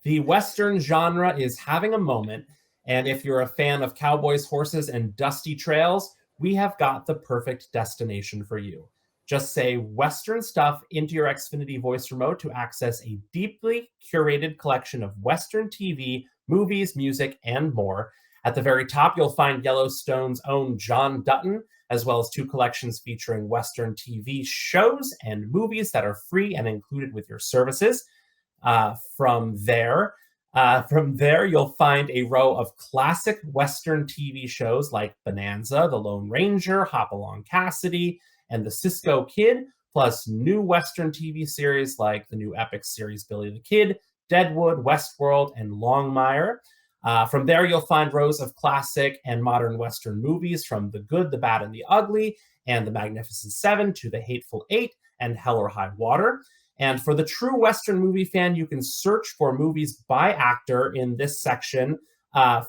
The Western genre is having a moment, and if you're a fan of cowboys, horses, and dusty trails, we have got the perfect destination for you. Just say Western stuff into your Xfinity voice remote to access a deeply curated collection of Western TV, movies, music, and more. At the very top, you'll find Yellowstone's own John Dutton, as well as 2 collections featuring Western TV shows and movies that are free and included with your services. From there, you'll find a row of classic Western TV shows like Bonanza, The Lone Ranger, Hopalong Cassidy, and The Cisco Kid, plus new Western TV series like the new epic series Billy the Kid, Deadwood, Westworld, and Longmire. From there, you'll find rows of classic and modern Western movies from The Good, the Bad, and the Ugly, and The Magnificent Seven to The Hateful Eight and Hell or High Water. And for the true Western movie fan, you can search for movies by actor in this section,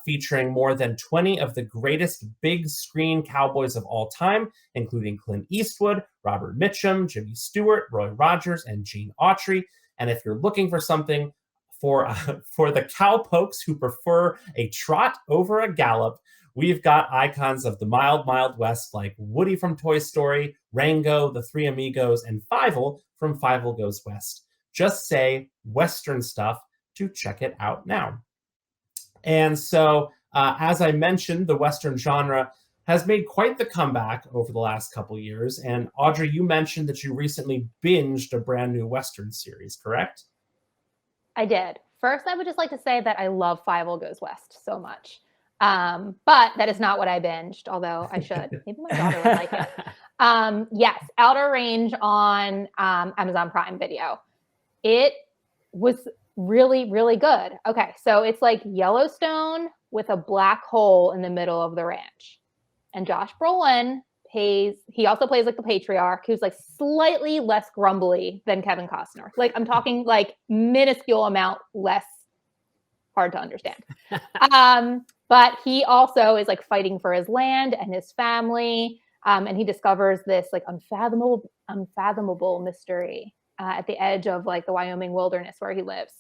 featuring more than 20 of the greatest big screen cowboys of all time, including Clint Eastwood, Robert Mitchum, Jimmy Stewart, Roy Rogers, and Gene Autry. And if you're looking for something for the cowpokes who prefer a trot over a gallop, we've got icons of the mild, mild West like Woody from Toy Story, Rango, the Three Amigos, and Fievel from Fievel Goes West. Just say Western stuff to check it out now. And so, as I mentioned, the Western genre has made quite the comeback over the last couple years. And Audrey, you mentioned that you recently binged a brand new Western series, correct? I did. First, I would just like to say that I love Fievel Goes West so much. But that is not what I binged, although I should. Maybe my daughter would like it. Yes, Outer Range on Amazon Prime Video. It was really, really good. Okay, so it's like Yellowstone with a black hole in the middle of the ranch. And Josh Brolin he also plays like the patriarch, who's like slightly less grumbly than Kevin Costner. Like I'm talking like minuscule amount less hard to understand. But he also is like fighting for his land and his family. And he discovers this like unfathomable mystery at the edge of like the Wyoming wilderness where he lives.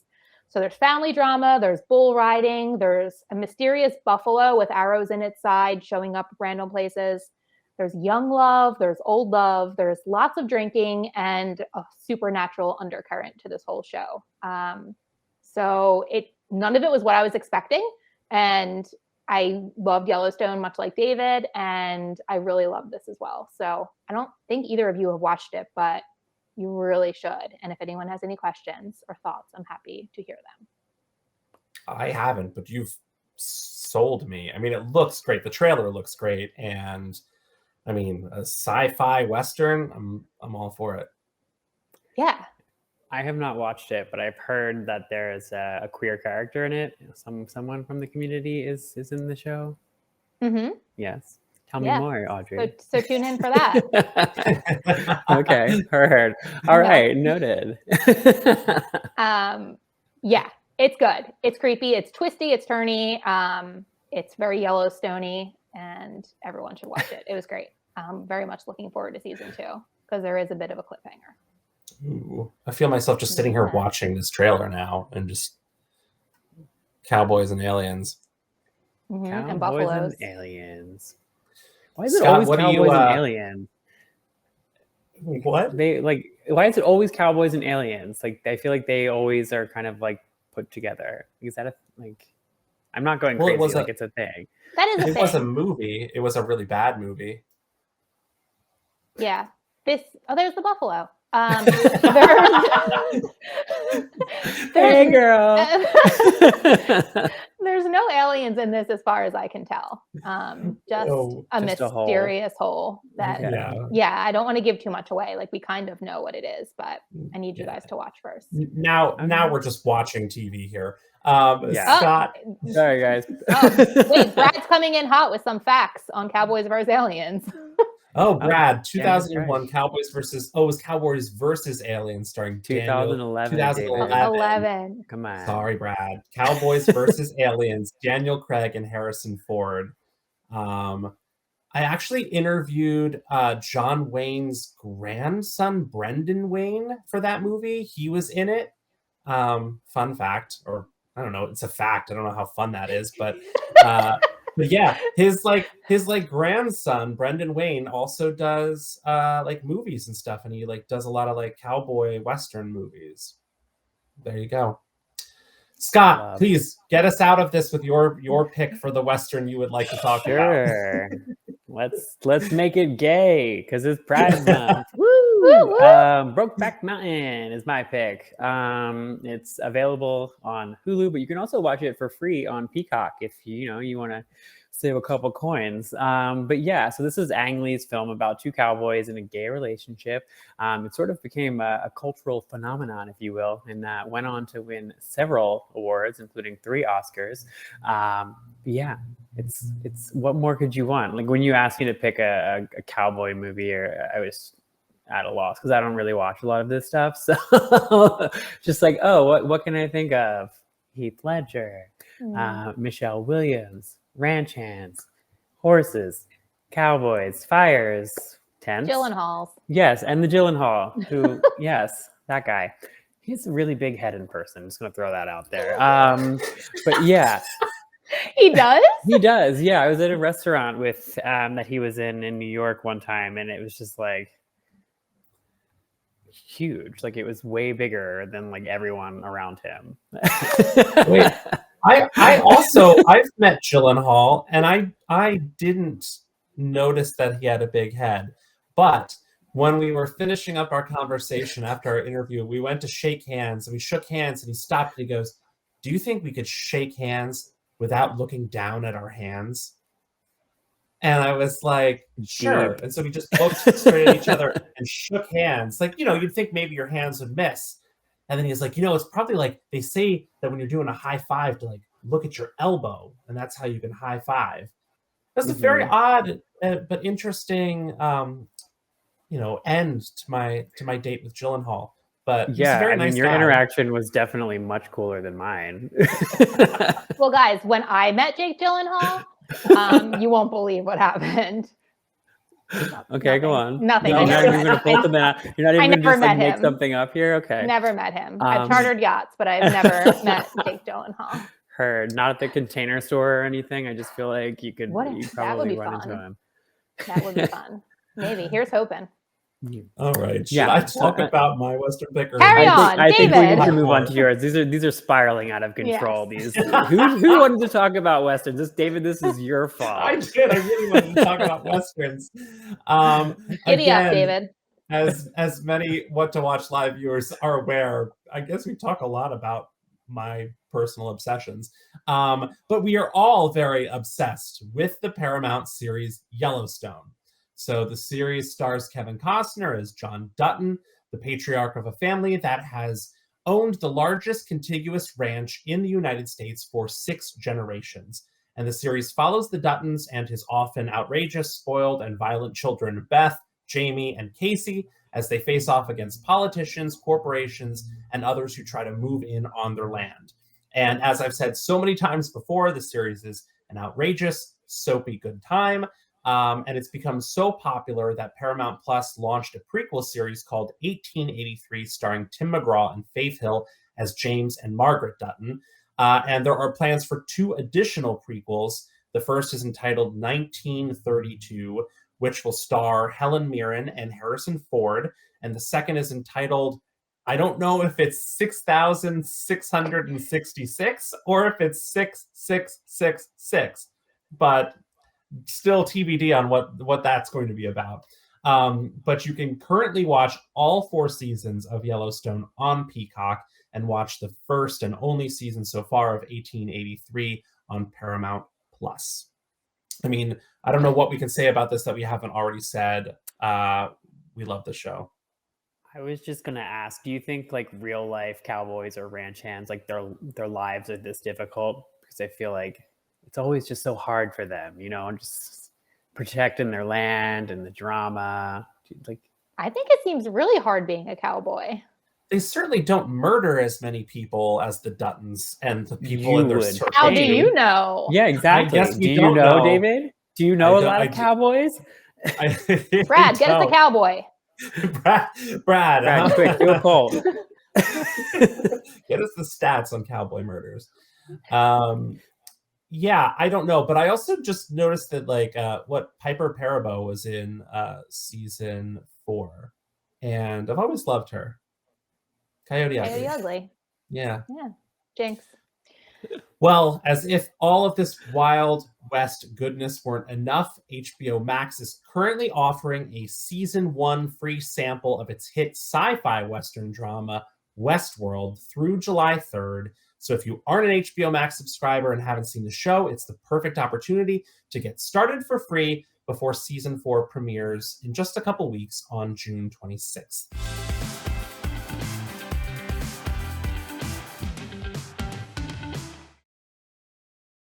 So there's family drama, there's bull riding, there's a mysterious buffalo with arrows in its side showing up random places. There's young love, there's old love, there's lots of drinking and a supernatural undercurrent to this whole show. So none of it was what I was expecting. And I loved Yellowstone much like David, and I really love this as well. So I don't think either of you have watched it, but you really should. And if anyone has any questions or thoughts, I'm happy to hear them. I haven't, but you've sold me. I mean, it looks great. The trailer looks great. And I mean, a sci-fi Western, I'm all for it. Yeah. I have not watched it, but I've heard that there is a queer character in it. Someone from the community is in the show. Mm-hmm. Yes. Tell me more, Audrey. So tune in for that. Okay, heard. All right, noted. Yeah, it's good. It's creepy. It's twisty. It's turny. It's very Yellowstone-y, and everyone should watch it. It was great. I'm very much looking forward to season 2 because there is a bit of a cliffhanger. Ooh, I feel myself just sitting here watching this trailer now and just cowboys and aliens. Mm-hmm. Cowboys and buffaloes. And aliens. Why is it always cowboys and aliens? What? Why is it always cowboys and aliens? Like, I feel like they always are kind of like put together. Is that I'm not going crazy. It's a thing. That is a thing. It was a movie. It was a really bad movie. Yeah. There's the buffalo. Hey, girl. There's no aliens in this as far as I can tell. Just a mysterious hole that, I don't want to give too much away. Like, we kind of know what it is, but I need you guys to watch first. Now we're just watching TV here. Scott. Sorry, guys. Wait, Brad's coming in hot with some facts on Cowboys versus Aliens. Oh, Brad, 2001 Cowboys versus Cowboys versus Aliens starring 2011. 2011. Come on. Sorry, Brad. Cowboys versus Aliens, Daniel Craig and Harrison Ford. I actually interviewed John Wayne's grandson, Brendan Wayne, for that movie. He was in it. Fun fact, or I don't know, it's a fact. I don't know how fun that is, but yeah, his grandson Brendan Wayne also does like movies and stuff, and he like does a lot of like cowboy western movies. There you go. Scott, please get us out of this with your pick for the western you would like to talk about. Let's make it gay because it's Pride Month. Brokeback Mountain is my pick. It's available on Hulu, but you can also watch it for free on Peacock if you want to save a couple coins. But yeah, so this is Ang Lee's film about two cowboys in a gay relationship. It sort of became a cultural phenomenon, if you will, and went on to win several awards, including 3 Oscars. Yeah, it's what more could you want? Like when you asked me to pick a cowboy movie, or I was at a loss because I don't really watch a lot of this stuff. So just like, oh, what can I think of? Heath Ledger, Michelle Williams, ranch hands, horses, cowboys, fires, tents. Gyllenhaal. Yes, and the Gyllenhaal, who, yes, that guy. He's a really big head in person. I'm just going to throw that out there. But yeah. He does? He does, yeah. I was at a restaurant with that he was in New York one time, and it was just like huge. Like it was way bigger than like everyone around him. Wait. I've met Gyllenhaal, and I didn't notice that he had a big head. But when we were finishing up our conversation after our interview, we went to shake hands, and we shook hands, and he stopped and he goes, "Do you think we could shake hands without looking down at our hands?" And I was like, sure. And so we just looked straight at each other and shook hands. Like, you'd think maybe your hands would miss. And then he's like, it's probably like they say that when you're doing a high five to like look at your elbow, and that's how you can high five. That's a very odd but interesting, end to my date with Gyllenhaal. But yeah, very nice your guy. interaction was definitely much cooler than mine. Well, guys, when I met Jake Gyllenhaal, you won't believe what happened. Okay, go on. Nothing. You're not even going to pull them out. You're not even going to just make something up here? Okay. Never met him. I've chartered yachts, but I've never met Jake Gyllenhaal. Heard. Not at the Container Store or anything. I just feel like you probably run into him. That would be fun. Maybe. Here's hoping. All right. Should I talk about my Western pick? Carry on, I think we David. need to move on to yours. These are spiraling out of control. Yes. Who wanted to talk about Westerns? David, this is your fault. I did. I really wanted to talk about Westerns. Giddy up, David. As many What to Watch Live viewers are aware, I guess we talk a lot about my personal obsessions. But we are all very obsessed with the Paramount series Yellowstone. So the series stars Kevin Costner as John Dutton, the patriarch of a family that has owned the largest contiguous ranch in the United States for 6 generations. And the series follows the Duttons and his often outrageous, spoiled, and violent children, Beth, Jamie, and Casey, as they face off against politicians, corporations, and others who try to move in on their land. And as I've said so many times before, the series is an outrageous, soapy good time. And it's become so popular that Paramount Plus launched a prequel series called 1883, starring Tim McGraw and Faith Hill as James and Margaret Dutton. And there are plans for 2 additional prequels. The first is entitled 1932, which will star Helen Mirren and Harrison Ford. And the second is entitled, I don't know if it's 6,666 or if it's 6666, but still TBD on what that's going to be about. But you can currently watch all 4 seasons of Yellowstone on Peacock and watch the first and only season so far of 1883 on Paramount Plus. I mean, I don't know what we can say about this that we haven't already said. We love the show. I was just gonna ask, do you think like real life cowboys or ranch hands, like their lives are this difficult? Because I feel like it's always just so hard for them, just protecting their land and the drama. Like, I think it seems really hard being a cowboy. They certainly don't murder as many people as the Duttons and the people in their circle. How do you know? Yeah, exactly. I guess do you know, David? Do you know a lot of cowboys? Brad, get us a cowboy. Brad, quick, do a poll. Get us the stats on cowboy murders. Yeah, I don't know, but I also just noticed that like what Piper Perabo was in season 4, and I've always loved her. Coyote Coyote Ugly. Ugly. Yeah. Yeah. Jinx. Well, as if all of this Wild West goodness weren't enough, HBO Max is currently offering a season 1 free sample of its hit sci-fi Western drama, Westworld, through July 3rd. So if you aren't an HBO Max subscriber and haven't seen the show, it's the perfect opportunity to get started for free before season 4 premieres in just a couple weeks on June 26th.